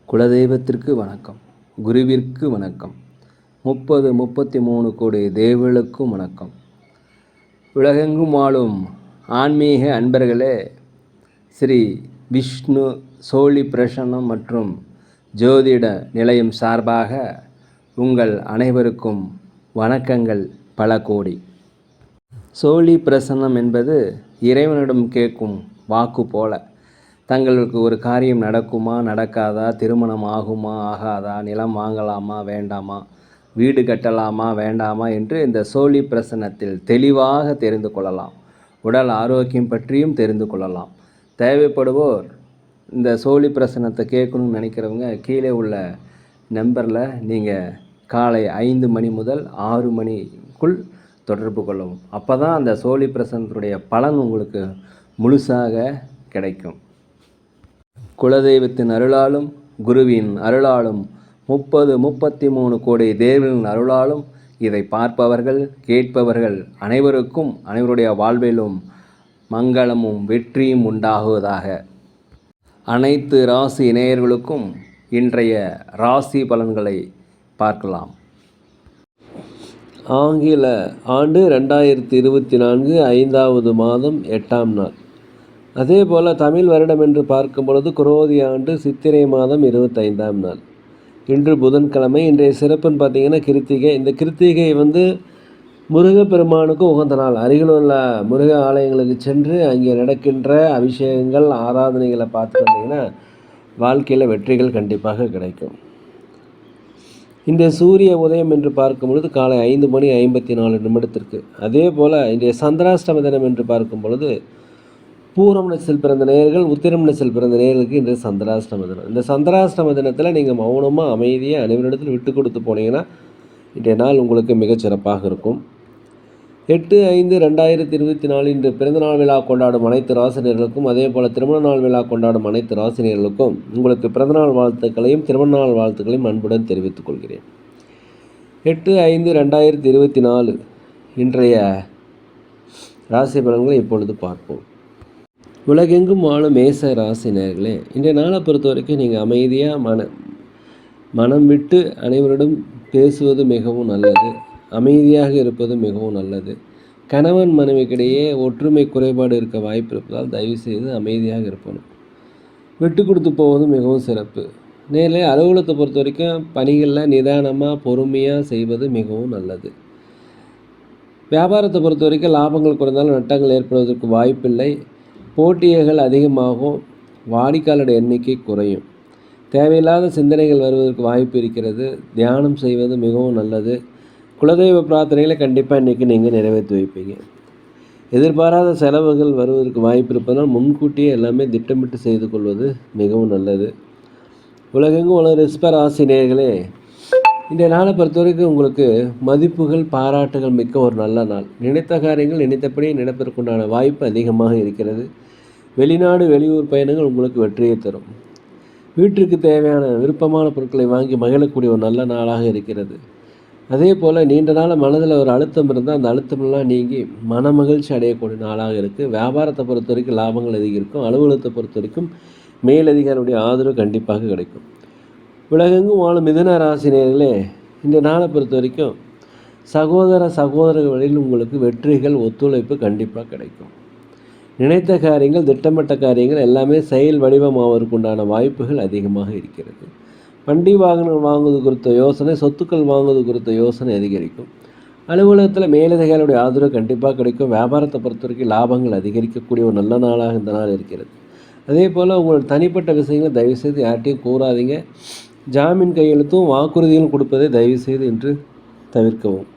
குலதெய்வத்திற்கு வணக்கம், குருவிற்கு வணக்கம், 33 கோடி தேவர்களுக்கும் வணக்கம். உலகெங்கும் வாழும் ஆன்மீக அன்பர்களே, ஸ்ரீ விஷ்ணு சோழி பிரசன்னம் மற்றும் ஜோதிட நிலையம் சார்பாக உங்கள் அனைவருக்கும் வணக்கங்கள் பல கோடி. சோழி பிரசன்னம் என்பது இறைவனிடம் கேட்கும் வாக்கு போல. தங்களுக்கு ஒரு காரியம் நடக்குமா நடக்காதா, திருமணம் ஆகுமா ஆகாதா, நிலம் வாங்கலாமா வேண்டாமா, வீடு கட்டலாமா வேண்டாமா என்று இந்த சோழி பிரசன்னத்தில் தெளிவாக தெரிந்து கொள்ளலாம். உடல் ஆரோக்கியம் பற்றியும் தெரிந்து கொள்ளலாம். தேவைப்படுவோர் இந்த சோழி பிரசன்னத்தை கேட்கணும்னு நினைக்கிறவங்க கீழே உள்ள நம்பரில் நீங்கள் காலை 5 மணி முதல் 6 மணிக்குள் தொடர்பு கொள்ளவும். அப்போ தான் அந்த சோழி பிரசன்னத்துடைய பலன் உங்களுக்கு முழுசாக கிடைக்கும். குலதெய்வத்தின் அருளாலும் குருவின் அருளாலும் 33 கோடி தேவர்களின் அருளாலும் இதை பார்ப்பவர்கள் கேட்பவர்கள் அனைவருக்கும் அனைவருடைய வாழ்விலும் மங்களமும் வெற்றியும் உண்டாகுவதாக. அனைத்து ராசி நேயர்களுக்கும் இன்றைய ராசி பலன்களை பார்க்கலாம். ஆங்கில ஆண்டு 2024 5வது மாதம் 8ஆம் நாள். அதே போல் தமிழ் வருடம் என்று பார்க்கும் பொழுது குரோதி ஆண்டு சித்திரை மாதம் 25ஆம் நாள். இன்று புதன்கிழமை. இன்றைய சிறப்புன்னு பார்த்திங்கன்னா கிருத்திகை. இந்த கிருத்திகை முருகப்பெருமானுக்கு உகந்த நாள். அருகில் உள்ள முருக ஆலயங்களுக்கு சென்று அங்கே நடக்கின்ற அபிஷேகங்கள் ஆராதனைகளை பார்த்து வந்தீங்கன்னா வாழ்க்கையில் வெற்றிகள் கண்டிப்பாக கிடைக்கும். இன்றைய சூரிய உதயம் என்று பார்க்கும் பொழுது காலை 5 மணி 54 நிமிடத்திற்கு. அதே போல் இன்றைய சந்திராஷ்டம தினம் என்று பார்க்கும் பொழுது பூரம் நட்சத்திரத்தில் பிறந்த நேயர்கள், உத்திரம் நட்சத்திரத்தில் பிறந்த நேயர்களுக்கு இன்றைய சந்திராஷ்டம தினம். இந்த சந்திராஷ்டம தினத்தில் நீங்கள் மௌனமாக அமைதியாக அனைவரிடத்தில் விட்டு கொடுத்து போனீங்கன்னா இன்றைய நாள் உங்களுக்கு மிகச்சிறப்பாக இருக்கும். 8/5/2024 இன்று பிறந்தநாள் விழா கொண்டாடும் அனைத்து ராசினியர்களுக்கும், அதே போல் திருமண நாள் விழா கொண்டாடும் அனைத்து ராசினியர்களுக்கும் உங்களுக்கு பிறந்தநாள் வாழ்த்துக்களையும் திருமண நாள் வாழ்த்துக்களையும் அன்புடன் தெரிவித்துக் கொள்கிறேன். 8/5/2024 இன்றைய ராசி பலன்களை இப்பொழுது பார்ப்போம். உலகெங்கும் வாழும் மேச ராசினியர்களே, இன்றைய நாளை பொறுத்த வரைக்கும் நீங்கள் அமைதியாக மனம் விட்டு அனைவரிடம் பேசுவது மிகவும் நல்லது. அமைதியாக இருப்பது மிகவும் நல்லது. கணவன் மனைவிக்கிடையே ஒற்றுமை குறைபாடு இருக்க வாய்ப்பு இருப்பதால் தயவுசெய்து அமைதியாக இருப்பணும். விட்டு கொடுத்து போவது மிகவும் சிறப்பு. நேரில் அலுவலகத்தை பொறுத்த வரைக்கும் பணிகளில் நிதானமாக பொறுமையாக செய்வது மிகவும் நல்லது. வியாபாரத்தை பொறுத்த வரைக்கும் லாபங்கள் குறைந்தாலும் நட்டங்கள் ஏற்படுவதற்கு வாய்ப்பில்லை. போட்டிகள் அதிகமாகும். வாடிக்கையாளருடைய எண்ணிக்கை குறையும். தேவையில்லாத சிந்தனைகள் வருவதற்கு வாய்ப்பு இருக்கிறது. தியானம் செய்வது மிகவும் நல்லது. குலதெய்வ பிரார்த்தனைகளை கண்டிப்பாக இன்றைக்கி நீங்கள் நிறைவேற்றி வைப்பீங்க. எதிர்பாராத செலவுகள் வருவதற்கு வாய்ப்பு இருப்பதனால் முன்கூட்டியே எல்லாமே திட்டமிட்டு செய்து கொள்வது மிகவும் நல்லது. உலகெங்கும் உள்ள ரிஷப ராசி நேயர்களே, இன்றைய நாளை பொறுத்த வரைக்கும் உங்களுக்கு மதிப்புகள் பாராட்டுகள் மிக்க ஒரு நல்ல நாள். நினைத்த காரியங்கள் நினைத்தபடி நடப்பதற்குண்டான வாய்ப்பு அதிகமாக இருக்கிறது. வெளிநாடு வெளியூர் பயணங்கள் உங்களுக்கு வெற்றியை தரும். வீட்டிற்கு தேவையான விருப்பமான பொருட்களை வாங்கி மகிழக்கூடிய ஒரு நல்ல நாளாக இருக்கிறது. அதே போல் நீண்ட நாள் மனதில் ஒரு அழுத்தம் இருந்தால் அந்த அழுத்தமெல்லாம் நீங்கி மன மகிழ்ச்சி அடையக்கூடிய நாளாக இருக்குது. வியாபாரத்தை பொறுத்த வரைக்கும் லாபங்கள் அதிகரிக்கும். அலுவலகத்தை பொறுத்த வரைக்கும் மேலதிகாரியுடைய ஆதரவு கண்டிப்பாக கிடைக்கும். உலகெங்கும் வாழும் மிதுன ராசினியர்களே, இந்த நாளை பொறுத்த வரைக்கும் சகோதரர்களில் உங்களுக்கு வெற்றிகள் ஒத்துழைப்பு கண்டிப்பாக கிடைக்கும். நினைத்த காரியங்கள் திட்டமிட்ட காரியங்கள் எல்லாமே செயல் வடிவமாவதற்குண்டான வாய்ப்புகள் அதிகமாக இருக்கிறது. வண்டி வாகனம் வாங்குவது குறித்த யோசனை, சொத்துக்கள் வாங்குவது குறித்த யோசனை அதிகரிக்கும். அலுவலகத்தில் மேலதிகாரியுடைய ஆதரவு கண்டிப்பாக கிடைக்கும். வியாபாரத்தை பொறுத்த வரைக்கும் லாபங்கள் அதிகரிக்கக்கூடிய ஒரு நல்ல நாளாக இந்த நாள் இருக்கிறது. அதே போல் உங்களோட தனிப்பட்ட விஷயங்களை தயவுசெய்து யார்ட்டையும் கூறாதீங்க. ஜாமீன் கையெழுத்தும் வாக்குறுதிகளும் கொடுப்பதை தயவுசெய்து என்று தவிர்க்கவும்.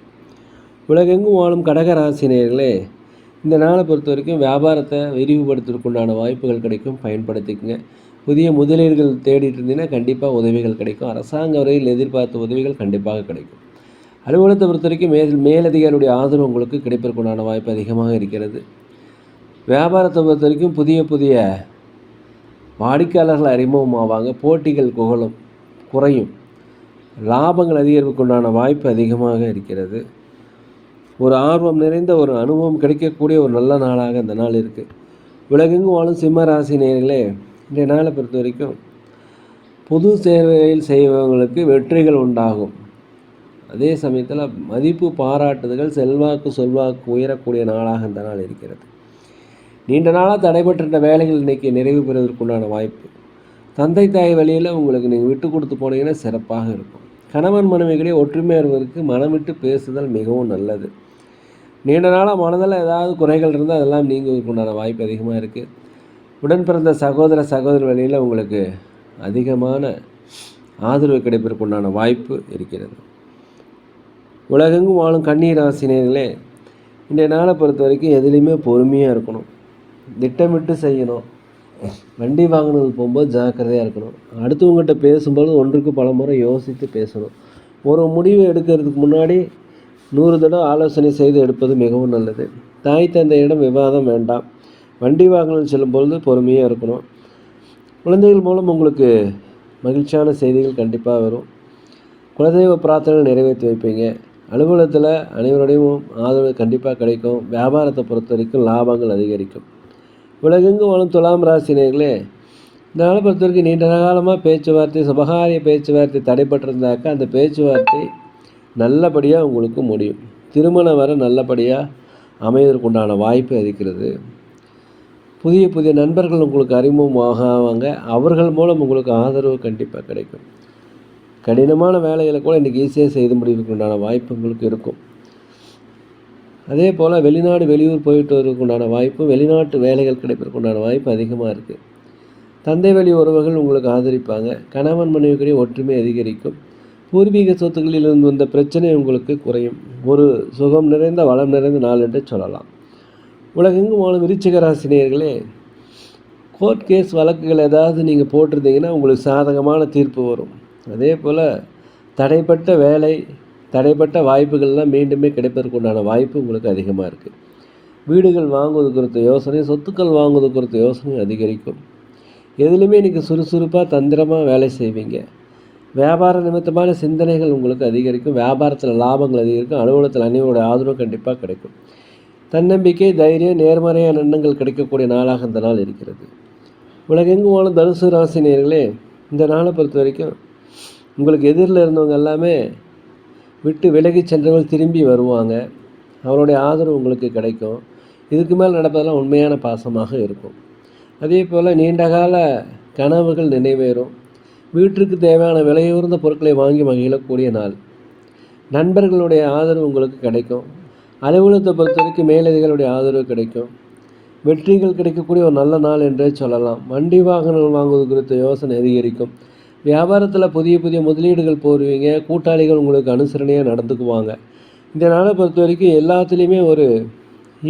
உலகெங்கும் வாழும் கடகராசினியர்களே, இந்த நாளை பொறுத்த வரைக்கும் வியாபாரத்தை விரிவுபடுத்துவதற்குண்டான வாய்ப்புகள் கிடைக்கும். பயன்படுத்திக்கங்க. புதிய முதலீடுகள் தேடிட்டு இருந்தீங்கன்னா கண்டிப்பாக உதவிகள் கிடைக்கும். அரசாங்க வரையில் எதிர்பார்த்த உதவிகள் கண்டிப்பாக கிடைக்கும். அலுவலகத்தை பொறுத்த வரைக்கும் மேலதிகாரியுடைய ஆதரவு உங்களுக்கு கிடைப்பதற்குண்டான வாய்ப்பு அதிகமாக இருக்கிறது. வியாபாரத்தை பொறுத்த வரைக்கும் புதிய வாடிக்கையாளர்கள் அறிமுகமாவாங்க. போட்டிகள் குறையும். லாபங்கள் அதிகரிப்புக்குண்டான வாய்ப்பு அதிகமாக இருக்கிறது. ஒரு ஆர்வம் நிறைந்த ஒரு அனுபவம் கிடைக்கக்கூடிய ஒரு நல்ல நாளாக இந்த நாள் இருக்குது. உலகெங்கும் வாழும் சிம்ம ராசி நேயர்களே, இன்றைய நாளை பொறுத்த வரைக்கும் பொது சேவையில் செய்பவங்களுக்கு வெற்றிகள் உண்டாகும். அதே சமயத்தில் மதிப்பு பாராட்டுதல்கள், செல்வாக்கு சொல்வாக்கு உயரக்கூடிய நாளாக இந்த நாள் இருக்கிறது. நீண்ட நாளாக தடைபட்டிருந்த வேலைகள் இன்றைக்கி நிறைவு பெறுவதற்குண்டான வாய்ப்பு. தந்தை தாய் வழியில் உங்களுக்கு நீங்கள் விட்டு கொடுத்து போனீங்கன்னா சிறப்பாக இருக்கும். கணவன் மனைவிகளே ஒற்றுமையாக இருவதற்கு மனம் விட்டு பேசுதல் மிகவும் நல்லது. நீண்ட நாளாக மனதில் ஏதாவது குறைகள் இருந்தால் அதெல்லாம் நீங்குவதற்குண்டான வாய்ப்பு அதிகமாக இருக்குது. உடன் பிறந்த சகோதரி வழியில் உங்களுக்கு அதிகமான ஆதரவு கிடைப்பதற்குண்டான வாய்ப்பு இருக்கிறது. உலகெங்கும் வாழும் கன்னி ராசினியர்களே, இன்றைய நாளை பொறுத்த வரைக்கும் எதுலேயுமே பொறுமையாக இருக்கணும், திட்டமிட்டு செய்யணும். வண்டி வாங்கினது போகும்போது ஜாக்கிரதையாக இருக்கணும். அடுத்தவங்ககிட்ட பேசும்போது ஒன்றுக்கு பல முறை யோசித்து பேசணும். ஒரு முடிவு எடுக்கிறதுக்கு முன்னாடி 100 தடவை ஆலோசனை செய்து எடுப்பது மிகவும் நல்லது. தாய் தந்தையிடம் விவாதம் வேண்டாம். வண்டி வாகனம் செல்லும்பொழுது பொறுமையாக இருக்கணும். குழந்தைகள் மூலம் உங்களுக்கு மகிழ்ச்சியான செய்திகள் கண்டிப்பாக வரும். குலதெய்வ பிரார்த்தனை நிறைவேற்றி வைப்பீங்க. அலுவலகத்தில் அனைவருடையும் ஆதரவு கண்டிப்பாக கிடைக்கும். வியாபாரத்தை பொறுத்த வரைக்கும் லாபங்கள் அதிகரிக்கும். உலகெங்கும் வாழும் துலாம் ராசினியர்களே, இந்த நாளை பொறுத்த வரைக்கும் நீண்ட காலமாக பேச்சுவார்த்தை, சுபகாரிய பேச்சுவார்த்தை தடைபட்டிருந்தாக்கா அந்த பேச்சுவார்த்தை நல்லபடியாக உங்களுக்கு முடியும். திருமணம் வர நல்லபடியாக அமைவதற்குண்டான வாய்ப்பு இருக்கிறது. புதிய புதிய நண்பர்கள் உங்களுக்கு அறிமுகமாகுவாங்க. அவர்கள் மூலம் உங்களுக்கு ஆதரவு கண்டிப்பாக கிடைக்கும். கடினமான வேலைகளை கூட இன்றைக்கி ஈஸியாக செய்து முடிவதற்குண்டான வாய்ப்பு உங்களுக்கு இருக்கும். அதே போல் வெளிநாடு வெளியூர் போயிட்டு வருவதற்குண்டான வாய்ப்பு, வெளிநாட்டு வேலைகள் கிடைப்பதற்குண்டான வாய்ப்பு அதிகமாக இருக்குது. தந்தை வழி உறவுகள் உங்களுக்கு ஆதரிப்பாங்க. கணவன் மனைவிக்குரிய ஒற்றுமை அதிகரிக்கும். பூர்வீக சொத்துக்களில் இருந்து வந்த பிரச்சனை உங்களுக்கு குறையும். ஒரு சுகம் நிறைந்த வளம் நிறைந்த நாள் என்று சொல்லலாம். உலகெங்கும் வாழும் விருச்சிக ராசினியர்களே, கோர்ட் கேஸ் வழக்குகள் ஏதாவது நீங்கள் போட்டிருந்தீங்கன்னா உங்களுக்கு சாதகமான தீர்ப்பு வரும். அதே போல் தடைப்பட்ட வேலை, தடைப்பட்ட வாய்ப்புகள்லாம் மீண்டுமே கிடைப்பதற்குண்டான வாய்ப்பு உங்களுக்கு அதிகமாக இருக்குது. வீடுகள் வாங்குவது குறித்த யோசனை, சொத்துக்கள் வாங்குவது குறித்த யோசனை அதிகரிக்கும். எதுலையுமே இன்றைக்கி சுறுசுறுப்பாக தந்திரமாக வேலை செய்வீங்க. வியாபார நிமித்தமான சிந்தனைகள் உங்களுக்கு அதிகரிக்கும். வியாபாரத்தில் லாபங்கள் அதிகரிக்கும். அலுவலகத்தில் அனைவருடைய ஆதரவு கண்டிப்பாக கிடைக்கும். தன்னம்பிக்கை, தைரியம், நேர்மறையான எண்ணங்கள் கிடைக்கக்கூடிய நாளாக இந்த நாள் இருக்கிறது. உலகெங்கும் வாழும் தனுசு ராசினியர்களே, இந்த நாளை பொறுத்த வரைக்கும் உங்களுக்கு எதிரில் இருந்தவங்க எல்லாமே விட்டு விலகி சென்றவர்கள் திரும்பி வருவாங்க. அவருடைய ஆதரவு உங்களுக்கு கிடைக்கும். இதுக்கு மேல் நடப்பதெல்லாம் உண்மையான பாசமாக இருக்கும். அதே போல் நீண்டகால கனவுகள் நிறைவேறும். வீட்டிற்கு தேவையான விலையுயர்ந்த பொருட்களை வாங்கி மகிழக்கூடிய நாள். நண்பர்களுடைய ஆதரவு உங்களுக்கு கிடைக்கும். அலுவலகத்தை பொறுத்த வரைக்கும் மேலதிகளுடைய ஆதரவு கிடைக்கும். வெற்றிகள் கிடைக்கக்கூடிய ஒரு நல்ல நாள் என்றே சொல்லலாம். வண்டி வாகனங்கள் வாங்குவது குறித்த யோசனை அதிகரிக்கும். வியாபாரத்தில் புதிய புதிய முதலீடுகள் போடுவீங்க. கூட்டாளிகள் உங்களுக்கு அனுசரணையாக நடந்துக்குவாங்க. இந்த நாளை பொறுத்த வரைக்கும் எல்லாத்துலேயுமே ஒரு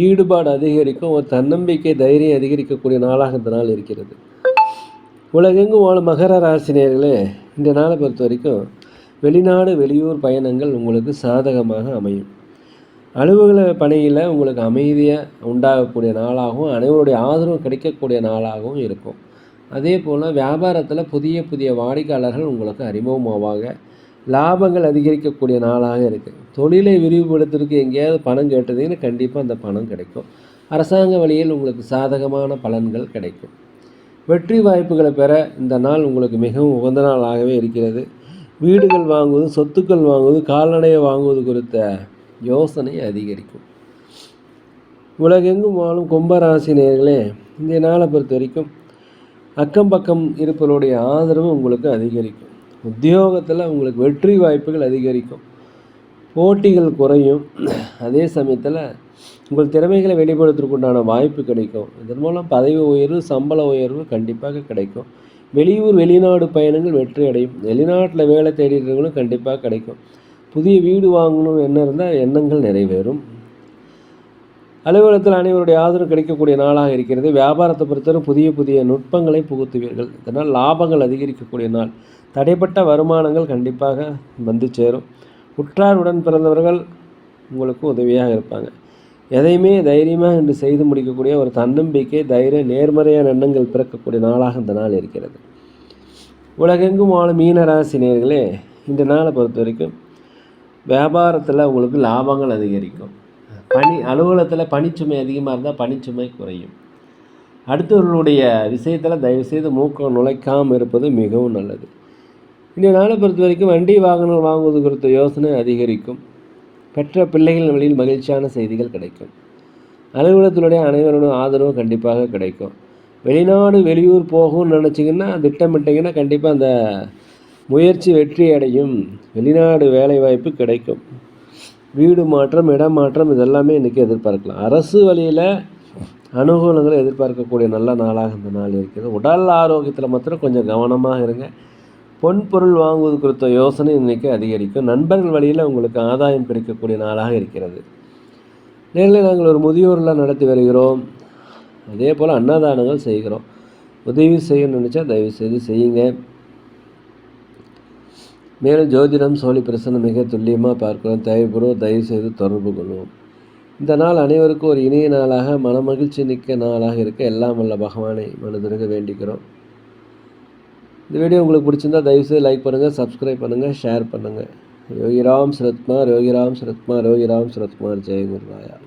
ஈடுபாடு அதிகரிக்கும். ஒரு தன்னம்பிக்கை, தைரியம் அதிகரிக்கக்கூடிய நாளாக இந்த நாள் இருக்கிறது. உலகெங்கும் வாழும் மகர ராசினியர்களே, இந்த நாளை பொறுத்த வரைக்கும் வெளிநாடு வெளியூர் பயணங்கள் உங்களுக்கு சாதகமாக அமையும். அலுவலக பணியில் உங்களுக்கு அமைதியாக உண்டாகக்கூடிய நாளாகவும் அனைவருடைய ஆதரவு கிடைக்கக்கூடிய நாளாகவும் இருக்கும். அதே போல் வியாபாரத்தில் புதிய புதிய வாடிக்கையாளர்கள் உங்களுக்கு அறிமுகமாவாங்க. லாபங்கள் அதிகரிக்கக்கூடிய நாளாக இருக்குது. தொழிலை விரிவுபடுத்துறதுக்கு எங்கேயாவது பணம் கேட்டதுன்னு கண்டிப்பாக அந்த பணம் கிடைக்கும். அரசாங்க வழியில் உங்களுக்கு சாதகமான பலன்கள் கிடைக்கும். வெற்றி வாய்ப்புகளை பெற இந்த நாள் உங்களுக்கு மிகவும் உகந்த நாளாகவே இருக்கிறது. வீடுகள் வாங்குவது, சொத்துக்கள் வாங்குவது, கால்நடையை வாங்குவது குறித்த யோசனை அதிகரிக்கும். உலகெங்கும் வாழும் கும்பராசினியர்களே, இந்த நாளை பொறுத்த வரைக்கும் அக்கம் பக்கம் இருப்பவருடைய ஆதரவு உங்களுக்கு அதிகரிக்கும். உத்தியோகத்தில் உங்களுக்கு வெற்றி வாய்ப்புகள் அதிகரிக்கும். போட்டிகள் குறையும். அதே சமயத்தில் உங்கள் திறமைகளை வெளிப்படுத்துவதற்குண்டான வாய்ப்பு கிடைக்கும். இதன் மூலம் பதவி உயர்வு, சம்பள உயர்வு கண்டிப்பாக கிடைக்கும். வெளியூர் வெளிநாடு பயணங்கள் வெற்றி அடையும். வெளிநாட்டில் வேலை தேடிடுறவங்களும் கண்டிப்பாக கிடைக்கும். புதிய வீடு வாங்கணும்னு எண்ணம் இருந்தால் எண்ணங்கள் நிறைவேறும். அலுவலகத்தில் அனைவருடைய ஆதரவு கிடைக்கக்கூடிய நாளாக இருக்கிறது. வியாபாரத்தை பொறுத்தவரை புதிய புதிய நுட்பங்களை புகுத்துவீர்கள். இதனால் லாபங்கள் அதிகரிக்கக்கூடிய நாள். தடைப்பட்ட வருமானங்கள் கண்டிப்பாக வந்து சேரும். உற்றாருடன் பிறந்தவர்கள் உங்களுக்கு உதவியாக இருப்பாங்க. எதையுமே தைரியமாக இன்று செய்து முடிக்கக்கூடிய ஒரு தன்னம்பிக்கை, தைரியம், நேர்மறையான எண்ணங்கள் பிறக்கக்கூடிய நாளாக இந்த நாள் இருக்கிறது. உலகெங்கும் வாழும் மீனராசி நேயர்களே, இந்த நாளை பொறுத்த வரைக்கும் வியாபாரத்தில் உங்களுக்கு லாபங்கள் அதிகரிக்கும். அலுவலகத்தில் பணிச்சுமை அதிகமாக இருந்தால் பணிச்சுமை குறையும். அடுத்தவர்களுடைய விஷயத்தில் தயவுசெய்து மூக்கம் நுழைக்காமல் இருப்பது மிகவும் நல்லது. இன்றைய நாளை பொறுத்த வரைக்கும் வண்டி வாகனம் வாங்குவது குறித்த யோசனை அதிகரிக்கும். பெற்ற பிள்ளைகள் வழியில் மகிழ்ச்சியான செய்திகள் கிடைக்கும். அலுவலகத்தினுடைய அனைவரோட ஆதரவு கண்டிப்பாக கிடைக்கும். வெளிநாடு வெளியூர் போகும்னு நினச்சிங்கன்னா திட்டமிட்டிங்கன்னா கண்டிப்பாக அந்த முயற்சி வெற்றி அடையும். வெளிநாடு வேலைவாய்ப்பு கிடைக்கும். வீடு மாற்றம், இடம் மாற்றம் இதெல்லாமே இன்றைக்கி எதிர்பார்க்கலாம். அரசு வழியில் அனுகூலங்களை எதிர்பார்க்கக்கூடிய நல்ல நாளாக இந்த நாள் இருக்குது. உடல் ஆரோக்கியத்தில் மாத்திரம் கொஞ்சம் கவனமாக இருங்க. பொன் பொருள் வாங்குவது குறித்த யோசனை இன்றைக்கி அதிகரிக்கும். நண்பர்கள் வழியில் உங்களுக்கு ஆதாயம் கிடைக்கக்கூடிய நாளாக இருக்கிறது. நேரில் நாங்கள் ஒரு முதியோர்லாம் நடத்தி வருகிறோம். அதே போல் அன்னதானங்கள் செய்கிறோம். உதவி செய்யணும்னு நினச்சா தயவுசெய்து செய்யுங்க. மேலும் ஜோதிடம் சோழி பிரசனம் மிக துல்லியமாக பார்க்கிறோம். தேவைப்படும் தயவுசெய்து தொடர்பு கொள்வோம். இந்த நாள் அனைவருக்கும் ஒரு இனிய நாளாக மனமகிழ்ச்சி மிக்க நாளாக இருக்க எல்லாம் வல்ல பகவானை மனதிற்கு வேண்டிக்கிறோம். இந்த வீடியோ உங்களுக்கு பிடிச்சிருந்தால் தயவுசெய்து லைக் பண்ணுங்கள், சப்ஸ்கிரைப் பண்ணுங்கள், ஷேர் பண்ணுங்கள். யோகிராம் சரத்குமார், யோகிராம் சரத்குமார், யோகிராம் சரத்குமார். ஜெய குருராயா.